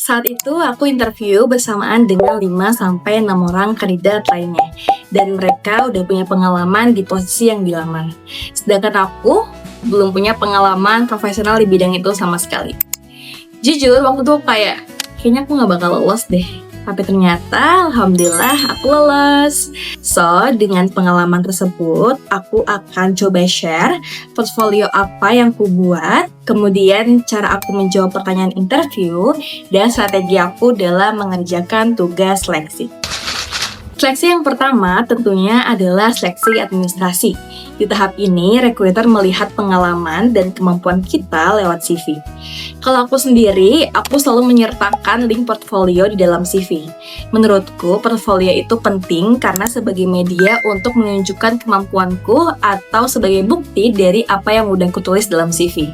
Saat itu aku interview bersamaan dengan 5-6 orang kandidat lainnya. Dan mereka udah punya pengalaman di posisi yang dilamar. Sedangkan aku belum punya pengalaman profesional di bidang itu sama sekali. Jujur, waktu itu kayaknya aku gak bakal lolos deh. Tapi ternyata alhamdulillah aku lolos. So, dengan pengalaman tersebut, aku akan coba share portfolio apa yang aku buat, kemudian cara aku menjawab pertanyaan interview, dan strategi aku dalam mengerjakan tugas seleksi. Seleksi yang pertama tentunya adalah seleksi administrasi. Di tahap ini, recruiter melihat pengalaman dan kemampuan kita lewat CV. Kalau aku sendiri, aku selalu menyertakan link portfolio di dalam CV. Menurutku, portfolio itu penting karena sebagai media untuk menunjukkan kemampuanku atau sebagai bukti dari apa yang udah aku tulis dalam CV.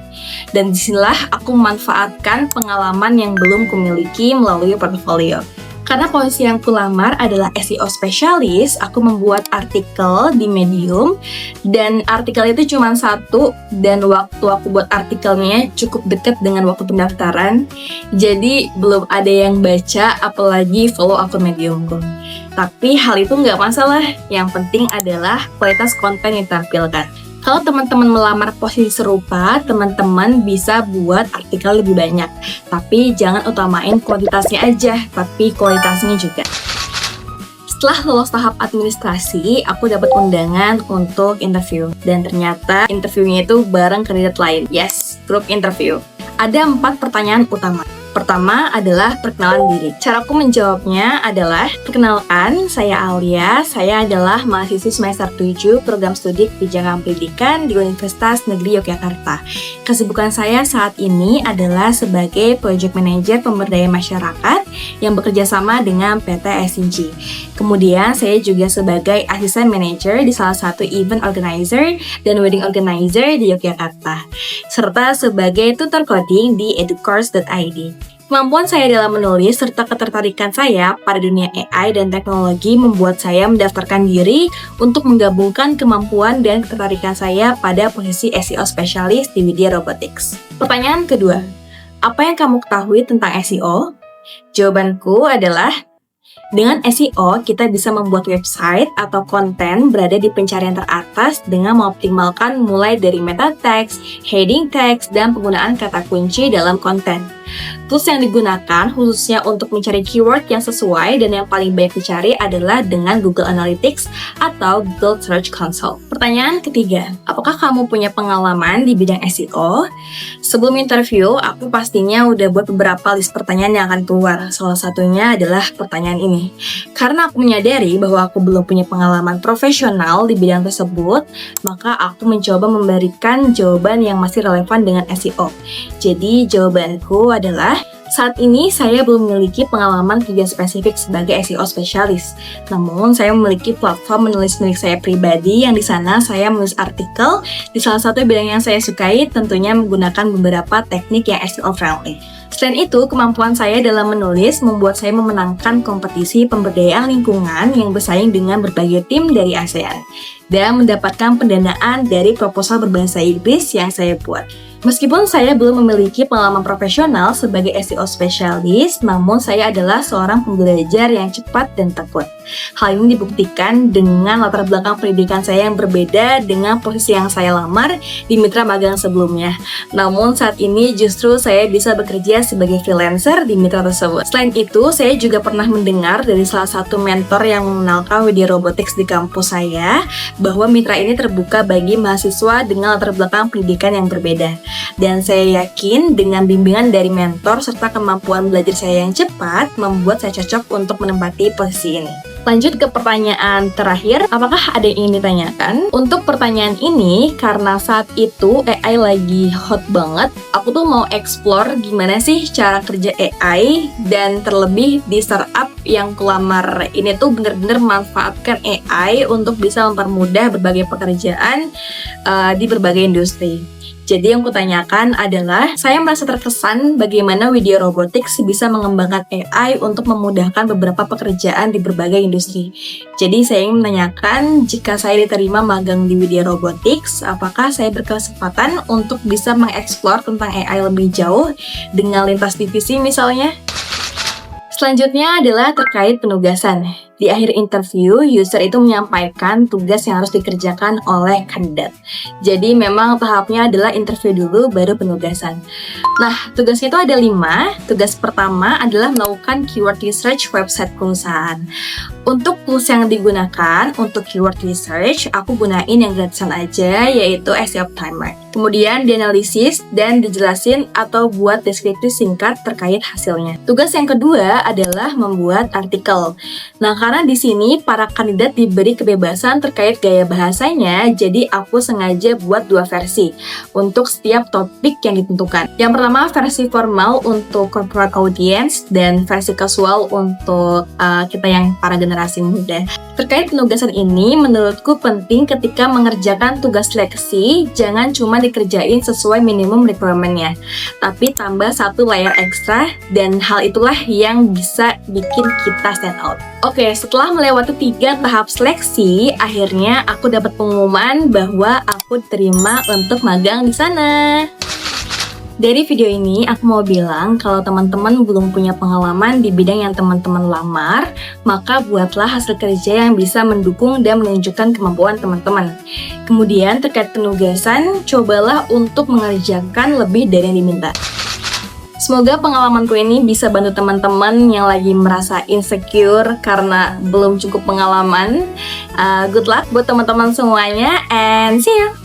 Dan disinilah aku memanfaatkan pengalaman yang belum kumiliki melalui portfolio. Karena posisi yang kulamar adalah SEO spesialis, aku membuat artikel di Medium, dan artikel itu cuma satu, dan waktu aku buat artikelnya cukup dekat dengan waktu pendaftaran, jadi belum ada yang baca, apalagi follow akun Mediumku. Tapi hal itu nggak masalah, yang penting adalah kualitas konten yang ditampilkan. Kalau teman-teman melamar posisi serupa, teman-teman bisa buat artikel lebih banyak. Tapi jangan utamain kuantitasnya aja, tapi kualitasnya juga. Setelah lolos tahap administrasi, aku dapat undangan untuk interview. Dan ternyata interviewnya itu bareng kandidat lain. Yes, group interview. Ada 4 pertanyaan utama. Pertama adalah perkenalan diri. Caraku menjawabnya adalah, perkenalkan, saya Alia, saya adalah mahasiswi semester 7 program studi kebijakan pendidikan di Universitas Negeri Yogyakarta. Kesibukan saya saat ini adalah sebagai Project Manager Pemberdayaan Masyarakat yang bekerja sama dengan PT SCG. Kemudian saya juga sebagai Assistant Manager di salah satu event organizer dan wedding organizer di Yogyakarta, serta sebagai tutor coding di educourse.id. Kemampuan saya dalam menulis serta ketertarikan saya pada dunia AI dan teknologi membuat saya mendaftarkan diri untuk menggabungkan kemampuan dan ketertarikan saya pada posisi SEO spesialis di Widya Robotics. Pertanyaan kedua, apa yang kamu ketahui tentang SEO? Jawabanku adalah, dengan SEO, kita bisa membuat website atau konten berada di pencarian teratas dengan mengoptimalkan mulai dari meta text, heading text, dan penggunaan kata kunci dalam konten. Tools yang digunakan khususnya untuk mencari keyword yang sesuai dan yang paling banyak dicari adalah dengan Google Analytics atau Google Search Console. Pertanyaan ketiga, apakah kamu punya pengalaman di bidang SEO? Sebelum interview, aku pastinya udah buat beberapa list pertanyaan yang akan keluar. Salah satunya adalah pertanyaan ini. Karena aku menyadari bahwa aku belum punya pengalaman profesional di bidang tersebut, maka aku mencoba memberikan jawaban yang masih relevan dengan SEO. Jadi jawabanku adalah, saat ini saya belum memiliki pengalaman kerja spesifik sebagai SEO spesialis. Namun saya memiliki platform menulis milik saya pribadi yang di sana saya menulis artikel di salah satu bidang yang saya sukai, tentunya menggunakan beberapa teknik yang SEO friendly. Selain itu, kemampuan saya dalam menulis membuat saya memenangkan kompetisi pemberdayaan lingkungan yang bersaing dengan berbagai tim dari ASEAN dan mendapatkan pendanaan dari proposal berbahasa Inggris yang saya buat. Meskipun saya belum memiliki pengalaman profesional sebagai SEO spesialis, namun saya adalah seorang pembelajar yang cepat dan tekun. Hal ini dibuktikan dengan latar belakang pendidikan saya yang berbeda dengan posisi yang saya lamar di mitra magang sebelumnya. Namun saat ini justru saya bisa bekerja sebagai freelancer di mitra tersebut. Selain itu, saya juga pernah mendengar dari salah satu mentor yang mengenalkan Widya Robotics di kampus saya, bahwa mitra ini terbuka bagi mahasiswa dengan latar belakang pendidikan yang berbeda. Dan saya yakin dengan bimbingan dari mentor serta kemampuan belajar saya yang cepat membuat saya cocok untuk menempati posisi ini. Lanjut ke pertanyaan terakhir, apakah ada yang ingin ditanyakan? Untuk pertanyaan ini, karena saat itu AI lagi hot banget, aku tuh mau explore gimana sih cara kerja AI, dan terlebih di startup yang kulamar ini tuh bener-bener manfaatkan AI untuk bisa mempermudah berbagai pekerjaan di berbagai industri. Jadi yang kutanyakan adalah, saya merasa terkesan bagaimana Widya Robotics bisa mengembangkan AI untuk memudahkan beberapa pekerjaan di berbagai industri. Jadi saya ingin menanyakan, jika saya diterima magang di Widya Robotics, apakah saya berkesempatan untuk bisa mengeksplor tentang AI lebih jauh dengan lintas divisi misalnya? Selanjutnya adalah terkait penugasan. Di akhir interview, user itu menyampaikan tugas yang harus dikerjakan oleh kandidat. Jadi memang tahapnya adalah interview dulu, baru penugasan. Nah, tugasnya itu ada 5. Tugas pertama adalah melakukan keyword research website perusahaan. Untuk tools yang digunakan untuk keyword research, aku gunain yang gratisan aja, yaitu SEO Timer. Kemudian dianalisis dan dijelasin atau buat deskripsi singkat terkait hasilnya. Tugas yang kedua adalah membuat artikel. Nah, karena di sini para kandidat diberi kebebasan terkait gaya bahasanya, jadi aku sengaja buat 2 versi untuk setiap topik yang ditentukan. Yang pertama versi formal untuk corporate audience dan versi casual untuk kita yang para generasi muda. Terkait penugasan ini, menurutku penting ketika mengerjakan tugas seleksi, jangan cuma dikerjain sesuai minimum requirement-nya, tapi tambah 1 layer ekstra, dan hal itulah yang bisa bikin kita stand out. Oke, setelah melewati 3 tahap seleksi, akhirnya aku dapat pengumuman bahwa aku diterima untuk magang di sana. Dari video ini, aku mau bilang kalau teman-teman belum punya pengalaman di bidang yang teman-teman lamar, maka buatlah hasil kerja yang bisa mendukung dan menunjukkan kemampuan teman-teman. Kemudian, terkait penugasan, cobalah untuk mengerjakan lebih dari yang diminta. Semoga pengalamanku ini bisa bantu teman-teman yang lagi merasa insecure karena belum cukup pengalaman. Good luck buat teman-teman semuanya, and see you!